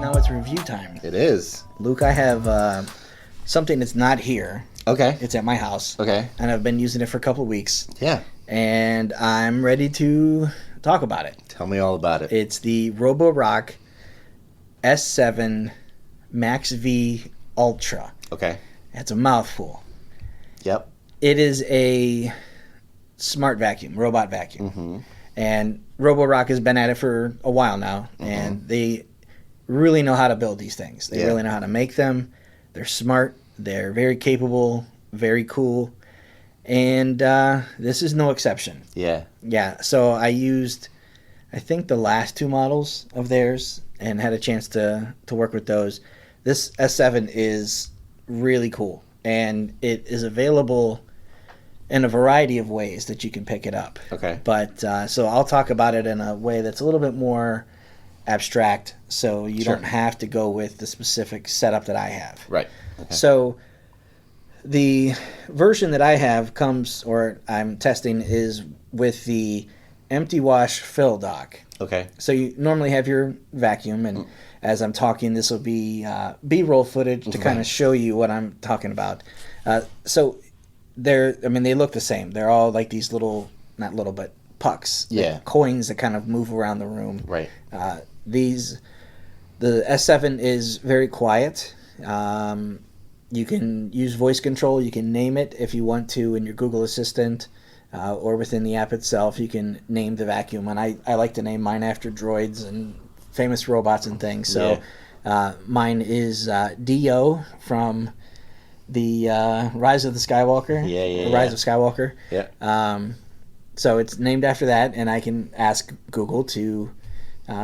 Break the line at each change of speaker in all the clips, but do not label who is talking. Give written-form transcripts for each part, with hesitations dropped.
Now it's review time.
It is.
Luke, I have something that's not here.
Okay.
It's at my house.
Okay.
And I've been using it for a couple of weeks.
Yeah.
And I'm ready to talk about it.
Tell me all about it.
It's the Roborock S7 MaxV Ultra.
Okay.
It's a mouthful.
Yep.
It is a smart vacuum, robot vacuum.
Mm-hmm.
And Roborock has been at it for a while now. Mm-hmm. And they really know how to build these things. They really know how to make them. They're smart. They're very capable, very cool. And this is no exception.
Yeah.
Yeah. So I used, I think, the last two models of theirs and had a chance to work with those. This S7 is really cool. And it is available in a variety of ways that you can pick it up.
Okay.
But so I'll talk about it in a way that's a little bit more abstract, so you don't have to go with the specific setup that I have.
Right. Okay.
So the version that I have comes, or I'm testing, is with the empty wash fill dock.
Okay.
So you normally have your vacuum, and as I'm talking, this will be B-roll footage to kind of show you what I'm talking about. So they look the same. They're all like these little, not little, but pucks.
Yeah.
Coins that kind of move around the room.
Right.
The S7 is very quiet. You can use voice control. You can name it if you want to in your Google Assistant or within the app itself. You can name the vacuum. And I like to name mine after droids and famous robots and things. So mine is Dio from the Rise of the Skywalker. Rise of Skywalker.
Yeah.
So it's named after that, and I can ask Google to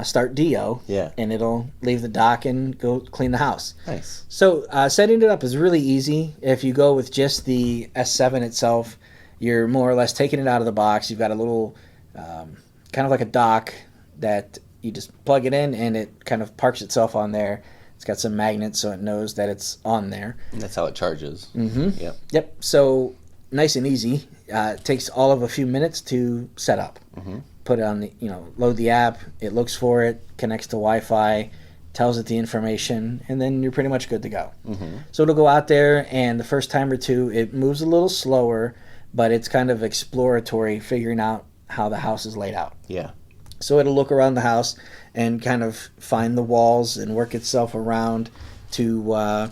start Dio, and it'll leave the dock and go clean the house.
Nice.
So setting it up is really easy. If you go with just the S7 itself, you're more or less taking it out of the box. You've got a little, kind of like a dock that you just plug it in, and it kind of parks itself on there. It's got some magnets so it knows that it's on there.
And that's how it charges.
Mm-hmm.
Yep.
Yep. So nice and easy. It takes all of a few minutes to set up.
Mm-hmm.
Put it on the, load the app. It looks for it, connects to Wi-Fi, tells it the information, and then you're pretty much good to go.
Mm-hmm.
So it'll go out there, and the first time or two, it moves a little slower, but it's kind of exploratory, figuring out how the house is laid out.
Yeah.
So it'll look around the house and kind of find the walls and work itself around to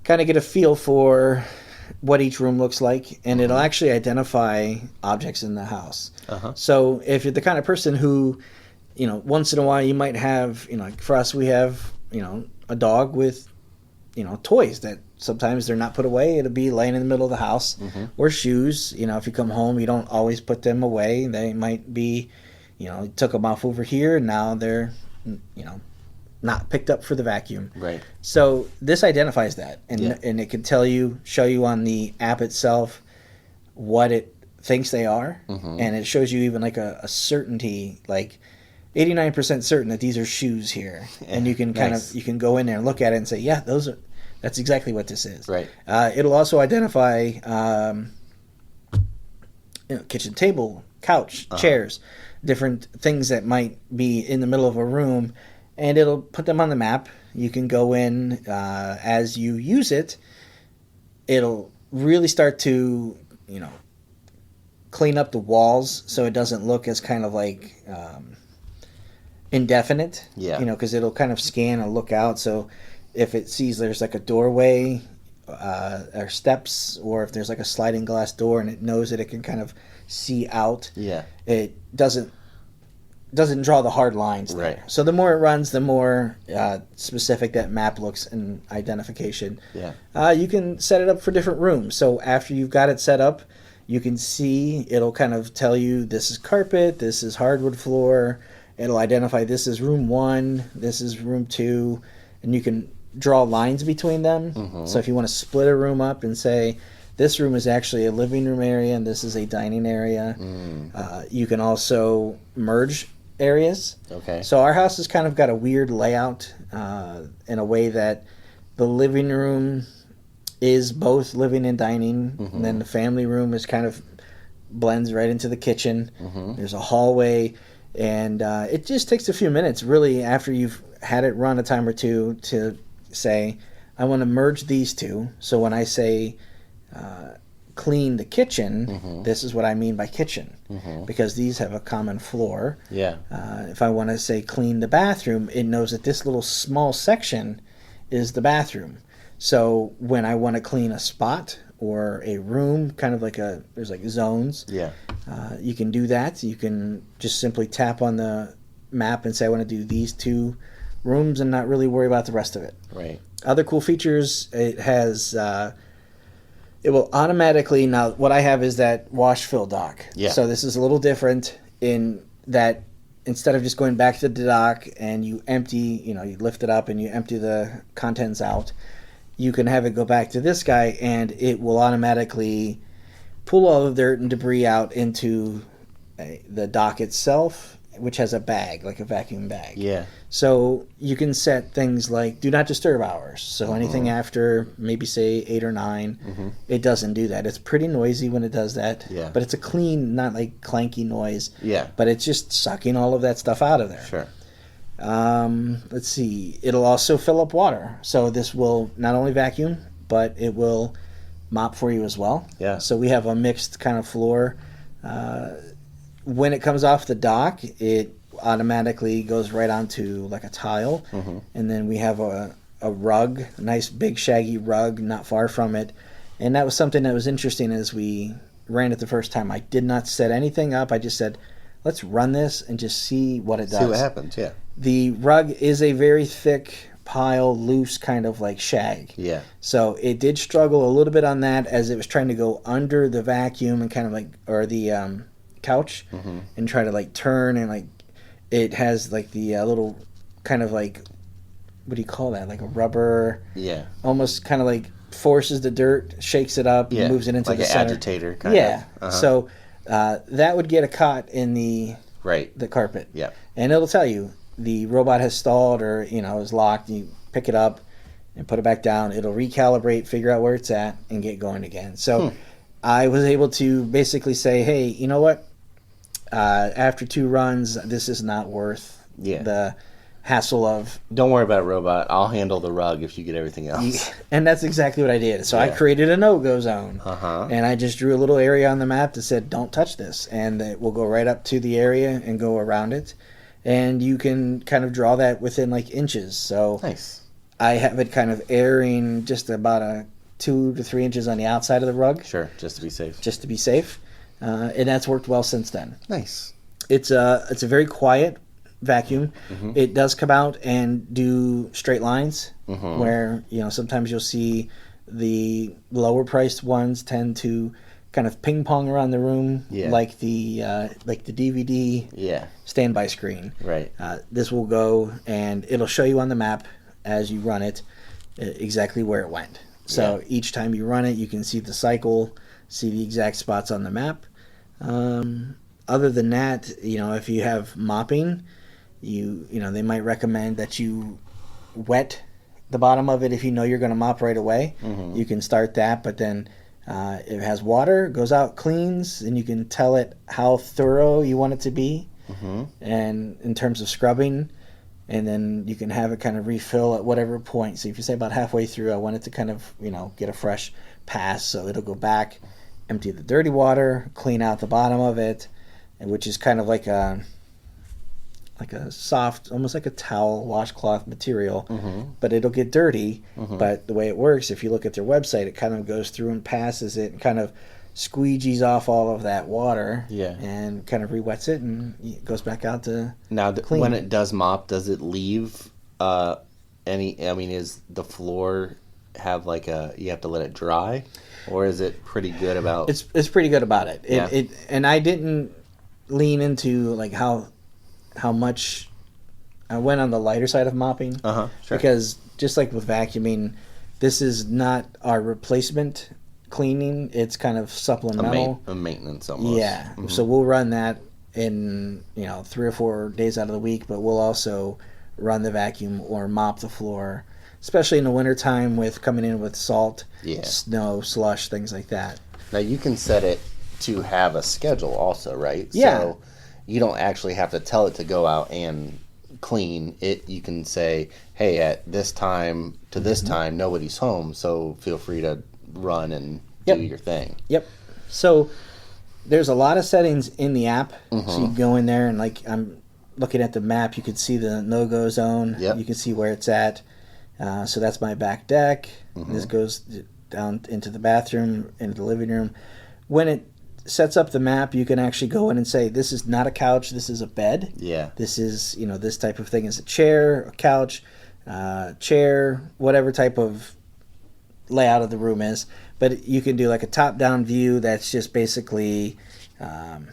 kind of get a feel for what each room looks like, and it'll actually identify objects in the house.
Uh-huh.
So if you're the kind of person who, once in a while you might have, like for us, we have, a dog with, toys that sometimes they're not put away. It'll be laying in the middle of the house. Mm-hmm. Or shoes. If you come home, you don't always put them away. They might be, you took them off over here, and now they're, not picked up for the vacuum.
Right.
So this identifies that, and it can show you on the app itself what it thinks they are, and it shows you even like a certainty, like 89% certain that these are shoes here, and you can you can go in there and look at it and say, yeah, that's exactly what this is.
Right.
It'll also identify kitchen table, couch, chairs, different things that might be in the middle of a room. And it'll put them on the map. You can go in as you use it. It'll really start to, clean up the walls so it doesn't look as kind of like indefinite.
Yeah.
Because it'll kind of scan and look out. So if it sees there's like a doorway or steps, or if there's like a sliding glass door and it knows that it can kind of see out. Yeah. It doesn't draw the hard lines there.
Right.
So the more it runs, the more specific that map looks in identification.
Yeah.
You can set it up for different rooms. So after you've got it set up, you can see it'll kind of tell you this is carpet, this is hardwood floor. It'll identify this is room 1, this is room 2, and you can draw lines between them. Mm-hmm. So if you want to split a room up and say this room is actually a living room area and this is a dining area, you can also merge areas.
Okay.
So our house has kind of got a weird layout in a way that the living room is both living and dining, and then the family room is kind of blends right into the kitchen. There's a hallway, And it just takes a few minutes, really, after you've had it run a time or two to say, I want to merge these two. So when I say clean the kitchen, this is what I mean by kitchen, because these have a common floor.
Yeah.
If I want to say clean the bathroom, it knows that this little small section is the bathroom. So when I want to clean a spot or a room, kind of like there's like zones.
Yeah.
You can do that. You can just simply tap on the map and say, I want to do these 2 rooms and not really worry about the rest of it.
Right.
Other cool features, it has, it will automatically, now what I have is that wash fill dock.
Yeah.
So this is a little different in that instead of just going back to the dock and you empty, you lift it up and you empty the contents out, you can have it go back to this guy and it will automatically pull all the dirt and debris out into the dock itself, which has a bag, like a vacuum bag.
Yeah.
So you can set things like do not disturb hours. So anything after maybe say 8 or 9, it doesn't do that. It's pretty noisy when it does that.
Yeah.
But it's a clean, not like clanky noise.
Yeah.
But it's just sucking all of that stuff out of there.
Sure.
Let's see. It'll also fill up water. So this will not only vacuum, but it will mop for you as well.
Yeah.
So we have a mixed kind of floor. When it comes off the dock, it automatically goes right onto like a tile. And then we have a rug, a nice big shaggy rug not far from it. And that was something that was interesting as we ran it the first time. I did not set anything up. I just said, let's run this and just see what it does.
See what happens, yeah.
The rug is a very thick pile, loose kind of like shag.
Yeah.
So it did struggle a little bit on that as it was trying to go under the vacuum and kind of like, or the couch and try to like turn and like, it has like the little kind of like, what do you call that? Like a rubber.
Yeah.
Almost kind of like forces the dirt, shakes it up,
Yeah.
moves it into
like
the
an
center.
agitator kind of.
Yeah. So that would get a caught in the carpet.
Yeah.
And it'll tell you the robot has stalled or is locked. You pick it up and put it back down. It'll recalibrate, figure out where it's at, and get going again. So I was able to basically say, hey, you know what? After 2 runs, this is not worth the hassle of...
Don't worry about it, robot. I'll handle the rug if you get everything else.
And that's exactly what I did. So I created a no-go zone.
Uh-huh.
And I just drew a little area on the map that said, don't touch this. And it will go right up to the area and go around it. And you can kind of draw that within like inches. So
Nice.
I have it kind of airing just about 2 to 3 inches on the outside of the rug.
Sure, just to be safe.
Just to be safe. And that's worked well since then.
Nice.
It's a very quiet vacuum. It does come out and do straight lines where sometimes you'll see the lower priced ones tend to kind of ping pong around the room like the DVD standby screen.
Right.
This will go and it'll show you on the map as you run it exactly where it went. So each time you run it, you can see the cycle, see the exact spots on the map. Other than that, if you have mopping, they might recommend that you wet the bottom of it if you know you're going to mop right away. You can start that, but then it has water, goes out, cleans, and you can tell it how thorough you want it to be, and in terms of scrubbing, and then you can have it kind of refill at whatever point. So if you say about halfway through, I want it to kind of get a fresh pass, so it'll go back, empty the dirty water, clean out the bottom of it, and which is kind of like a soft, almost like a towel washcloth material, but it'll get dirty. But the way it works, if you look at their website, it kind of goes through and passes it and kind of squeegees off all of that water and kind of re-wets it, and it goes back out to clean.
When it does mop, does it leave is the floor have like you have to let it dry, or is it pretty good about...
It's pretty good about it. And I didn't lean into like how much. I went on the lighter side of mopping,
sure.
Because just like with vacuuming, this is not our replacement cleaning. It's kind of supplemental.
A maintenance almost.
Yeah. So we'll run that in 3 or 4 days out of the week, but we'll also run the vacuum or mop the floor, especially in the wintertime with coming in with salt, snow, slush, things like that.
Now you can set it to have a schedule also, right?
Yeah.
So, you don't actually have to tell it to go out and clean it. You can say, hey, at this time to this time nobody's home, so feel free to run and do your thing.
Yep. So there's a lot of settings in the app. So you go in there and, like, I'm looking at the map, you can see the no-go zone. You can see where it's at. So that's my back deck. This goes down into the bathroom, into the living room. When it sets up the map, you can actually go in and say, this is not a couch, this is a bed. This is, this type of thing is a chair, a couch, chair, whatever type of layout of the room is. But you can do like a top-down view that's just basically, your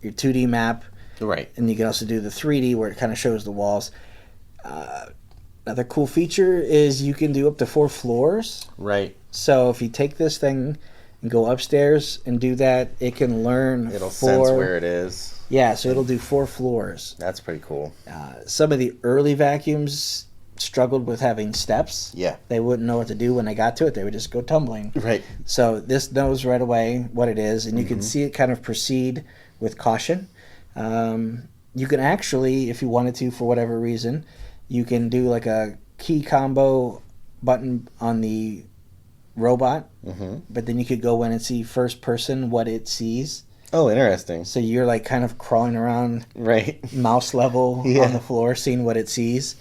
2D map.
Right.
And you can also do the 3D where it kind of shows the walls. Another cool feature is you can do up to 4 floors.
Right.
So if you take this thing and go upstairs and do that, it can learn.
It'll sense where it is.
Yeah, so it'll do 4 floors.
That's pretty cool.
Some of the early vacuums struggled with having steps.
Yeah.
They wouldn't know what to do when they got to it. They would just go tumbling.
Right.
So this knows right away what it is, and you can see it kind of proceed with caution. You can actually, if you wanted to, for whatever reason, you can do like a key combo button on the robot, but then you could go in and see first person what it sees.
Oh, interesting.
So you're like kind of crawling around mouse level on the floor, seeing what it sees.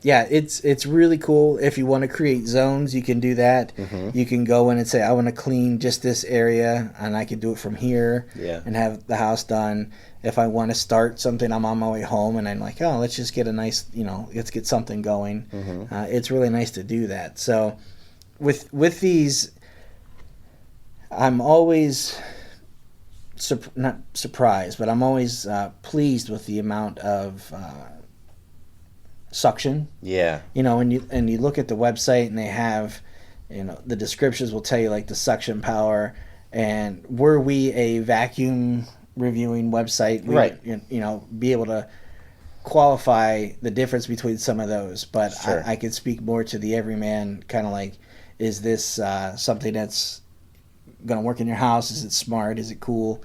It's really cool. If you want to create zones, you can do that. You can go in and say, I want to clean just this area, and I can do it from here and have the house done. If I want to start something, I'm on my way home, and I'm like, oh, let's just get a nice, let's get something going. It's really nice to do that. So with these, I'm always not surprised, but I'm always pleased with the amount of suction. And you look at the website and they have, the descriptions will tell you like the suction power. And were we a vacuum reviewing website, we would, be able to qualify the difference between some of those. But I could speak more to the everyman, kind of like, is this something that's going to work in your house? Is it smart? Is it cool?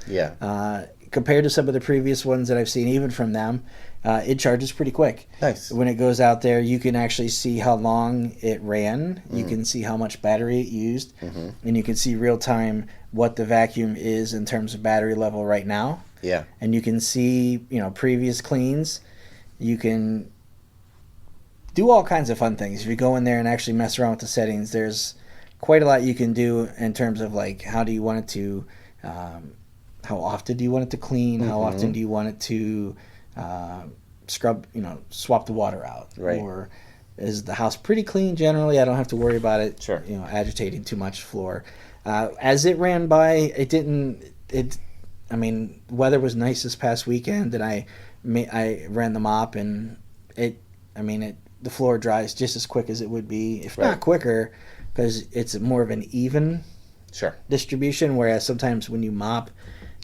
Compared to some of the previous ones that I've seen, even from them, it charges pretty quick.
Nice.
When it goes out there, you can actually see how long it ran. You can see how much battery it used. And you can see real time what the vacuum is in terms of battery level right now. And you can see, previous cleans. You can do all kinds of fun things. If you go in there and actually mess around with the settings, there's quite a lot you can do in terms of like, how do you want it to, how often do you want it to clean? How often do you want it to scrub, swap the water out? Or is the house pretty clean generally? I don't have to worry about it, agitating too much floor. As it ran by, weather was nice this past weekend, and I ran the mop, and the floor dries just as quick as it would be, if not quicker, because it's more of an even distribution, whereas sometimes when you mop,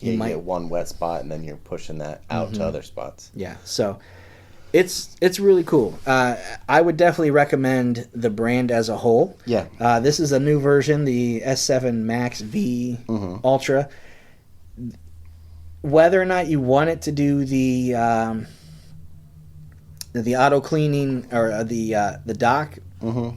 you might get one wet spot and then you're pushing that out to other spots.
So it's really cool. I would definitely recommend the brand as a whole. This is a new version, the S7 MaxV Ultra. Whether or not you want it to do the auto cleaning or the dock,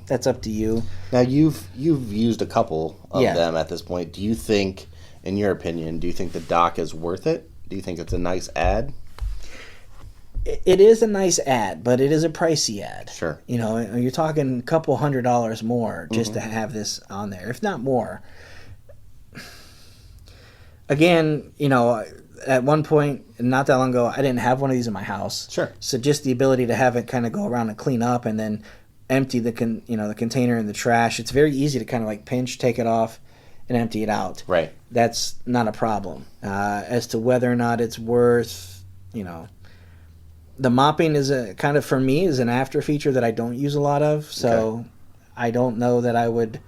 that's up to you.
Now you've used a couple of them at this point. Do you think, in your opinion, the dock is worth it? Do you think it's a nice ad?
It is a nice ad, but it is a pricey ad. You're talking a couple $100 more just to have this on there, if not more. Again, at one point, not that long ago, I didn't have one of these in my house. So just the ability to have it kind of go around and clean up and then empty the container in the trash. It's very easy to kind of like pinch, take it off, and empty it out. That's not a problem. As to whether or not it's worth, the mopping is for me is an after feature that I don't use a lot of. So I don't know that I would,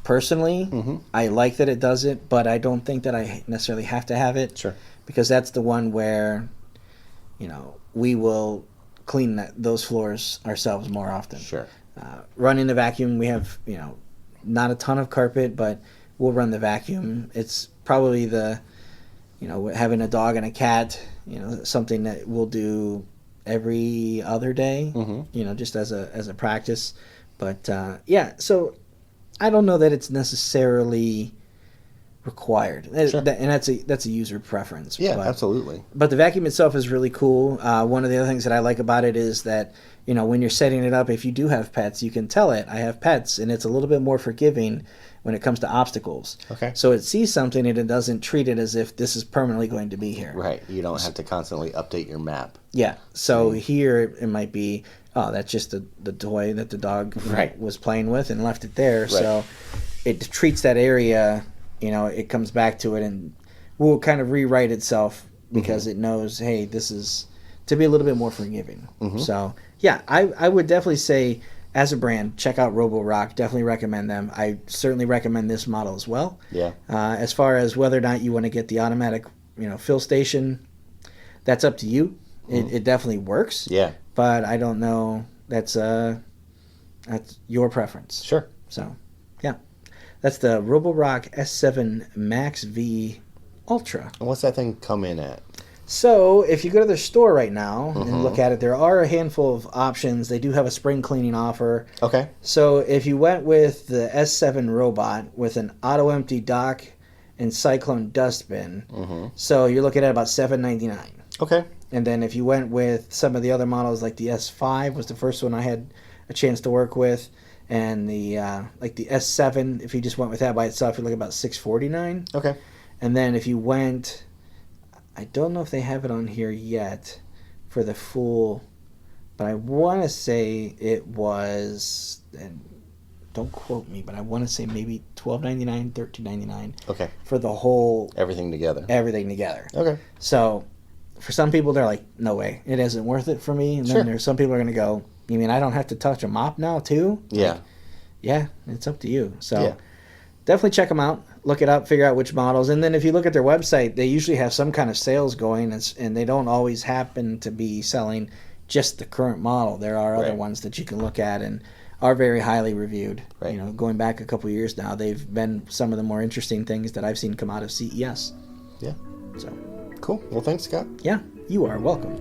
personally, I like that it does it, but I don't think that I necessarily have to have it. Because that's the one where, we will clean those floors ourselves more often. Running the vacuum, we have, not a ton of carpet, but we'll run the vacuum. It's probably the having a dog and a cat, something that we'll do every other day, just as a practice. But so I don't know that it's necessarily required,
Sure.
And that's a user preference.
Yeah, absolutely.
But the vacuum itself is really cool. One of the other things that I like about it is that when you're setting it up, if you do have pets, you can tell it I have pets, and it's a little bit more forgiving when it comes to obstacles.
Okay.
So it sees something and it doesn't treat it as if this is permanently going to be here.
Right. You don't have to constantly update your map.
Yeah. So here it might be, that's just the toy that the dog was playing with and left it there. Right. So it treats that area, it comes back to it and will kind of rewrite itself because it knows, hey, this is to be a little bit more forgiving. So, yeah, I would definitely say, as a brand, check out Roborock. Definitely recommend them. I certainly recommend this model as well.
Yeah.
As far as whether or not you want to get the automatic, fill station, that's up to you. It definitely works.
Yeah.
But I don't know. That's your preference.
Sure.
So, yeah. That's the Roborock S7 MaxV Ultra.
And what's that thing come in at?
So, if you go to their store right now and look at it, there are a handful of options. They do have a spring cleaning offer.
Okay.
So, if you went with the S7 robot with an auto-empty dock and cyclone dustbin, so you're looking at about $7.99.
Okay.
And then if you went with some of the other models, like the S5 was the first one I had a chance to work with, and the the S7, if you just went with that by itself, you're looking about $649.
Okay.
And then if you went, I don't know if they have it on here yet for the full, but I want to say it was, and don't quote me, but I want to say maybe $12.99, $13.99.
Okay.
For the whole
everything together.
Okay. So for some people, they're like, no way, it isn't worth it for me. And then there's some people are going to go, you mean I don't have to touch a mop now too?
Yeah.
Like, yeah, it's up to you. So definitely check them out. Look it up, figure out which models. And then if you look at their website, they usually have some kind of sales going, and they don't always happen to be selling just the current model. There are other ones that you can look at and are very highly reviewed. Right. Going back a couple of years now, they've been some of the more interesting things that I've seen come out of CES.
Yeah.
So
cool. Well, thanks, Scott.
Yeah, you are welcome.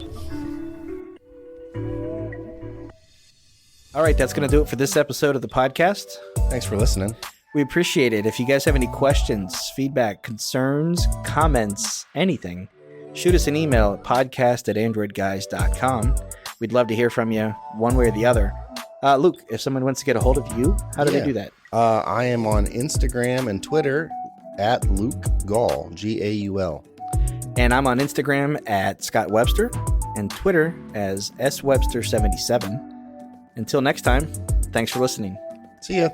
All right, that's going to do it for this episode of the podcast.
Thanks for listening.
We appreciate it. If you guys have any questions, feedback, concerns, comments, anything, shoot us an email at podcast@AndroidGuys.com. We'd love to hear from you one way or the other. Luke, if someone wants to get a hold of you, how do they do that?
I am on Instagram and Twitter at Luke Gaul, Gaul.
And I'm on Instagram at Scott Webster and Twitter as SWebster77. Until next time, thanks for listening.
See ya.